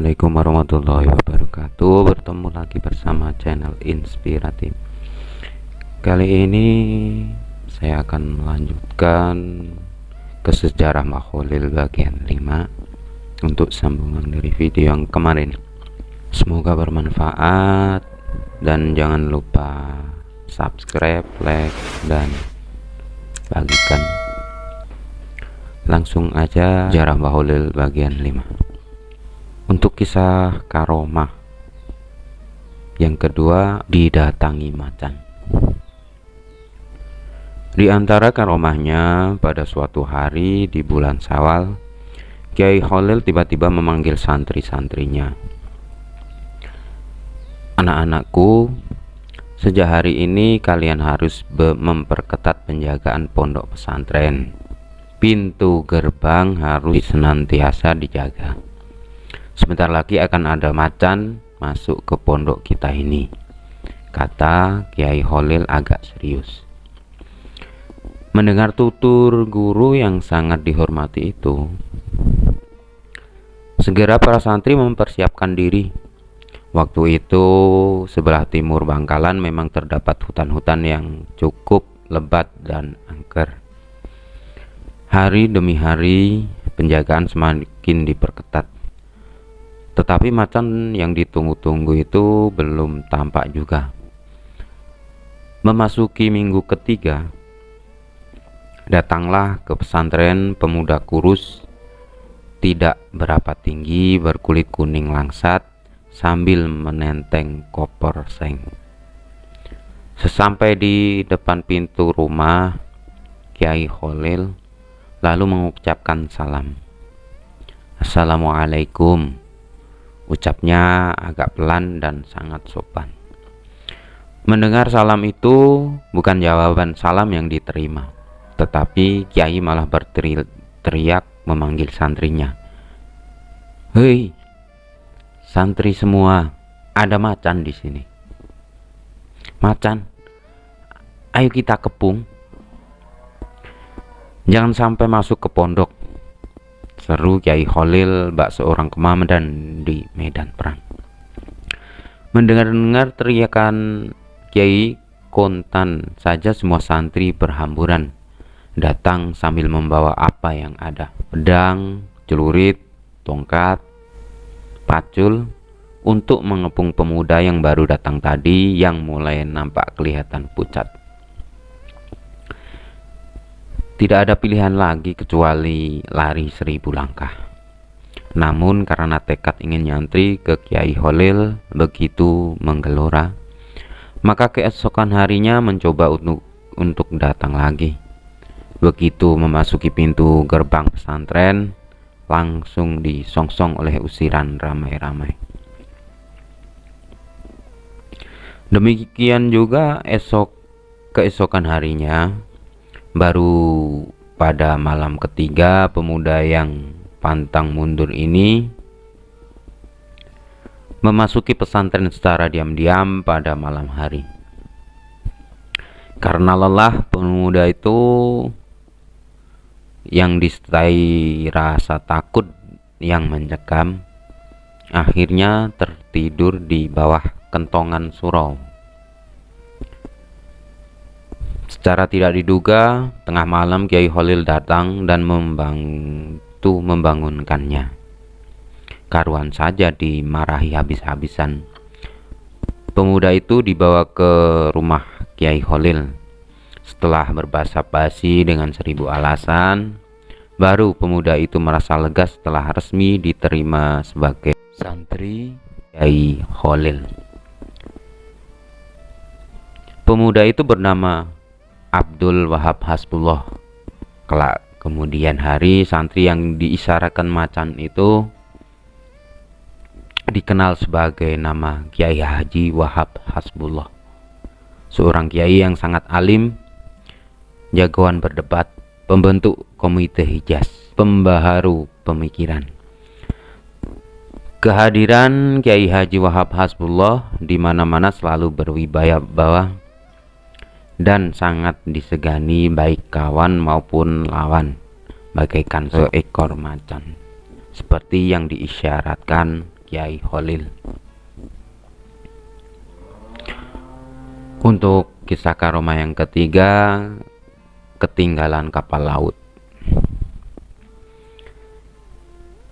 Assalamualaikum warahmatullahi wabarakatuh. Bertemu lagi bersama channel Inspiratif. Kali ini saya akan melanjutkan ke sejarah Makhlul bagian 5 untuk sambungan dari video yang kemarin. Semoga bermanfaat dan jangan lupa subscribe, like, dan bagikan. Langsung aja sejarah Makhlul bagian 5. Untuk kisah karomah yang kedua, didatangi macan. Di antara karomahnya, pada suatu hari di bulan Syawal, Kiai Khalil tiba-tiba memanggil santri-santrinya. Anak-anakku, sejak hari ini kalian harus memperketat penjagaan pondok pesantren. Pintu gerbang harus senantiasa dijaga. Sebentar lagi akan ada macan masuk ke pondok kita ini, kata Kiai Khalil agak serius. Mendengar tutur guru yang sangat dihormati itu, segera para santri mempersiapkan diri. Waktu itu sebelah timur Bangkalan memang terdapat hutan-hutan yang cukup lebat dan angker. Hari demi hari penjagaan semakin diperketat. Tetapi macan yang ditunggu-tunggu itu belum tampak juga. Memasuki minggu ketiga, datanglah ke pesantren pemuda kurus, tidak berapa tinggi, berkulit kuning langsat, sambil menenteng koper seng. Sesampai di depan pintu rumah Kiai Khalil, lalu mengucapkan salam. Assalamualaikum. Ucapnya agak pelan dan sangat sopan. Mendengar salam itu bukan jawaban salam yang diterima, tetapi Kiai malah berteriak memanggil santrinya. Hei, santri semua, ada macan di sini. Macan, ayo kita kepung. Jangan sampai masuk ke pondok, seru Kiai Khalil bak seorang komandan di medan perang. Mendengar teriakan Kiai, kontan saja semua santri berhamburan datang sambil membawa apa yang ada. Pedang, celurit, tongkat, pacul untuk mengepung pemuda yang baru datang tadi yang mulai nampak kelihatan pucat. Tidak ada pilihan lagi kecuali lari 1000 langkah. Namun karena tekad ingin nyantri ke Kiai Khalil begitu menggelora, maka keesokan harinya mencoba untuk datang lagi. Begitu memasuki pintu gerbang pesantren, langsung disongsong oleh usiran ramai-ramai. Demikian juga keesokan harinya. Baru pada malam ketiga, pemuda yang pantang mundur ini memasuki pesantren secara diam-diam pada malam hari. Karena lelah, pemuda itu yang disertai rasa takut yang mencekam, akhirnya tertidur di bawah kentongan surau. Secara tidak diduga, tengah malam Kiai Khalil datang dan membantu membangunkannya. Karuan saja dimarahi habis-habisan. Pemuda itu dibawa ke rumah Kiai Khalil. Setelah berbasa-basi dengan 1000 alasan, baru pemuda itu merasa lega setelah resmi diterima sebagai santri Kiai Khalil. Pemuda itu bernama Abdul Wahab Hasbullah. Kelak kemudian hari, santri yang diisyaratkan macan itu dikenal sebagai nama Kiai Haji Wahab Hasbullah, seorang kiai yang sangat alim, jagoan berdebat, pembentuk komite Hijaz, pembaharu pemikiran. Kehadiran Kiai Haji Wahab Hasbullah di mana-mana selalu berwibawa dan sangat disegani baik kawan maupun lawan, bagaikan seekor macan, seperti yang diisyaratkan Kiai Holil. Untuk kisah karomah yang ketiga, ketinggalan kapal laut.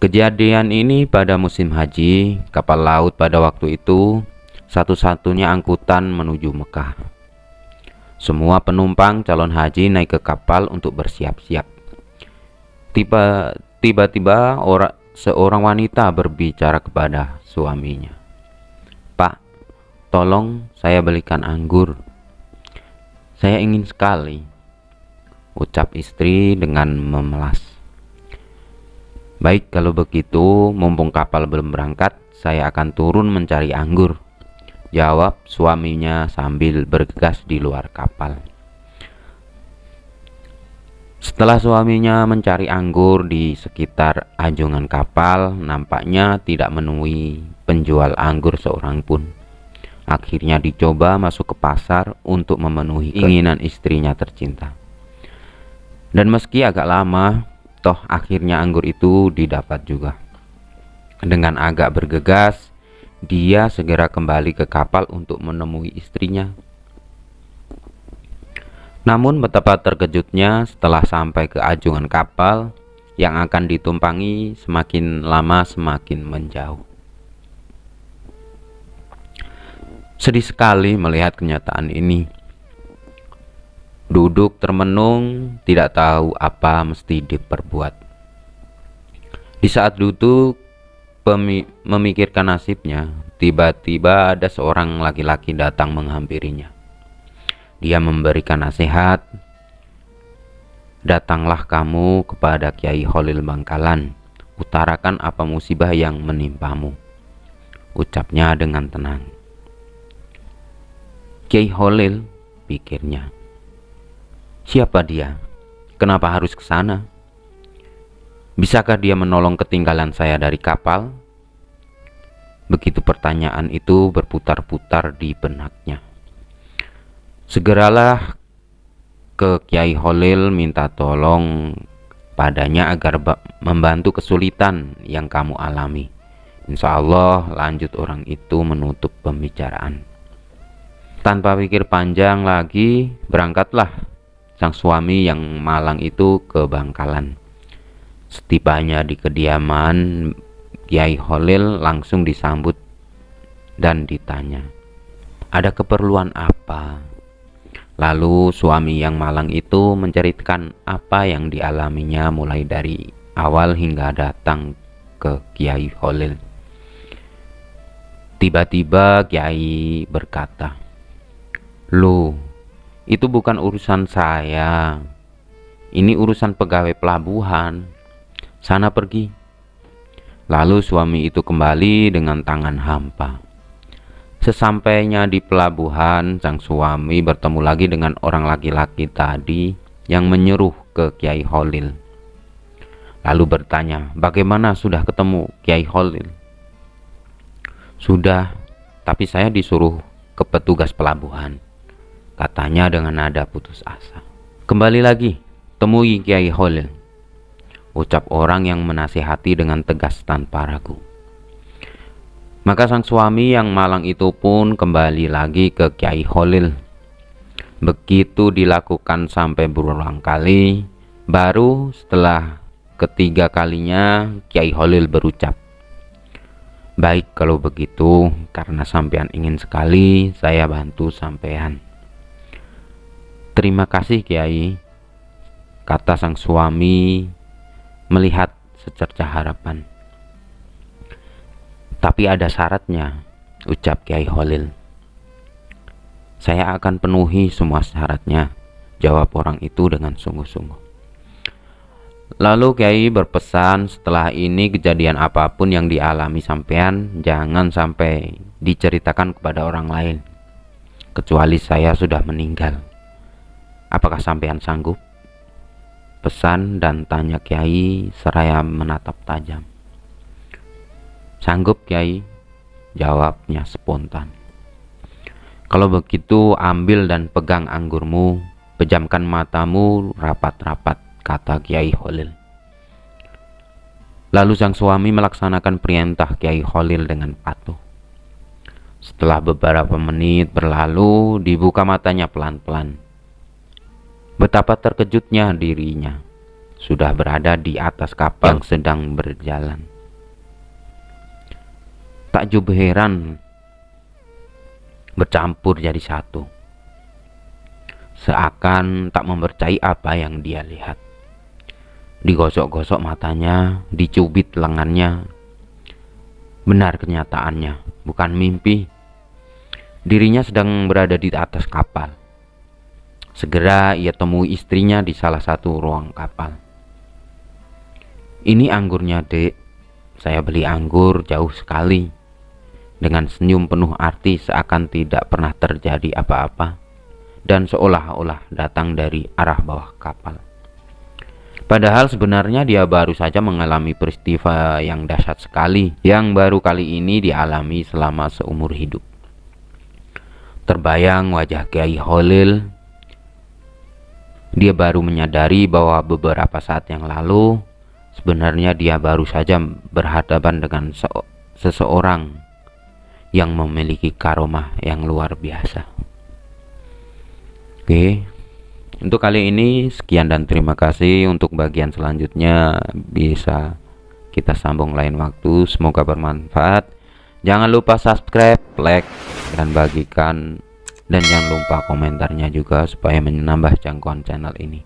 Kejadian ini pada musim haji. Kapal laut pada waktu itu satu-satunya angkutan menuju Mekah. Semua penumpang calon haji naik ke kapal untuk bersiap-siap. Tiba-tiba seorang wanita berbicara kepada suaminya. "Pak, tolong saya belikan anggur. Saya ingin sekali," ucap istri dengan memelas. "Baik, kalau begitu, mumpung kapal belum berangkat, saya akan turun mencari anggur," jawab suaminya sambil bergegas di luar kapal. Setelah suaminya mencari anggur di sekitar anjungan kapal, nampaknya tidak menemui penjual anggur seorang pun. Akhirnya dicoba masuk ke pasar untuk memenuhi keinginan istrinya tercinta. Dan meski agak lama, toh akhirnya anggur itu didapat juga. Dengan agak bergegas, dia segera kembali ke kapal untuk menemui istrinya. Namun betapa terkejutnya setelah sampai ke anjungan kapal yang akan ditumpangi, semakin lama semakin menjauh. Sedih sekali melihat kenyataan ini. Duduk termenung, tidak tahu apa mesti diperbuat. Di saat duduk memikirkan nasibnya, tiba-tiba ada seorang laki-laki datang menghampirinya. Dia memberikan nasihat, "Datanglah kamu kepada Kiai Holil Bangkalan, utarakan apa musibah yang menimpamu," ucapnya dengan tenang. "Kiai Holil," pikirnya. "Siapa dia? Kenapa harus ke sana? Bisakah dia menolong ketinggalan saya dari kapal?" Begitu pertanyaan itu berputar-putar di benaknya. Segeralah ke Kiai Holil minta tolong padanya agar membantu kesulitan yang kamu alami. Insya Allah, lanjut orang itu menutup pembicaraan. Tanpa pikir panjang lagi, berangkatlah sang suami yang malang itu ke Bangkalan. Setibanya di kediaman, Kiai Holil langsung disambut dan ditanya, "Ada keperluan apa?" Lalu suami yang malang itu menceritakan apa yang dialaminya mulai dari awal hingga datang ke Kiai Holil. Tiba-tiba Kiai berkata, "Loh, itu bukan urusan saya. Ini urusan pegawai pelabuhan. Sana pergi." Lalu suami itu kembali dengan tangan hampa. Sesampainya di pelabuhan, sang suami bertemu lagi dengan orang laki-laki tadi yang menyuruh ke Kiai Holil. Lalu bertanya, "Bagaimana, sudah ketemu Kiai Holil?" "Sudah, tapi saya disuruh ke petugas pelabuhan," katanya dengan nada putus asa. "Kembali lagi, temui Kiai Holil," ucap orang yang menasihati dengan tegas tanpa ragu. Maka sang suami yang malang itu pun kembali lagi ke Kiai Holil. Begitu dilakukan sampai berulang kali, baru setelah ketiga kalinya Kiai Holil berucap, "Baik, kalau begitu, karena sampean ingin sekali, saya bantu sampean." "Terima kasih Kiai," kata sang suami melihat secercah harapan. "Tapi ada syaratnya," ucap Kiai Holil. "Saya akan penuhi semua syaratnya," jawab orang itu dengan sungguh-sungguh. Lalu Kiai berpesan, setelah ini kejadian apapun yang dialami sampean jangan sampai diceritakan kepada orang lain, kecuali saya sudah meninggal. Apakah sampean sanggup? Pesan dan tanya Kiai seraya menatap tajam. "Sanggup Kiai," jawabnya spontan. "Kalau begitu ambil dan pegang anggurmu, pejamkan matamu rapat-rapat," kata Kiai Holil. Lalu sang suami melaksanakan perintah Kiai Khalil dengan patuh. Setelah beberapa menit berlalu, dibuka matanya pelan-pelan. Betapa terkejutnya dirinya, sudah berada di atas kapal yang sedang berjalan. Takjub heran bercampur jadi satu, seakan tak mempercayai apa yang dia lihat. Digosok-gosok matanya, dicubit lengannya. Benar kenyataannya, bukan mimpi. Dirinya sedang berada di atas kapal. Segera ia temui istrinya di salah satu ruang kapal. "Ini anggurnya, Dek. Saya beli anggur jauh sekali." Dengan senyum penuh arti seakan tidak pernah terjadi apa-apa dan seolah-olah datang dari arah bawah kapal. Padahal sebenarnya dia baru saja mengalami peristiwa yang dahsyat sekali, yang baru kali ini dialami selama seumur hidup. Terbayang wajah Kiai Khalil. Dia baru menyadari bahwa beberapa saat yang lalu sebenarnya dia baru saja berhadapan dengan seseorang yang memiliki karomah yang luar biasa. Oke, untuk kali ini sekian dan terima kasih. Untuk bagian selanjutnya bisa kita sambung lain waktu. Semoga bermanfaat. Jangan lupa subscribe, like, dan bagikan. Dan jangan lupa komentarnya juga supaya menambah jangkauan channel ini.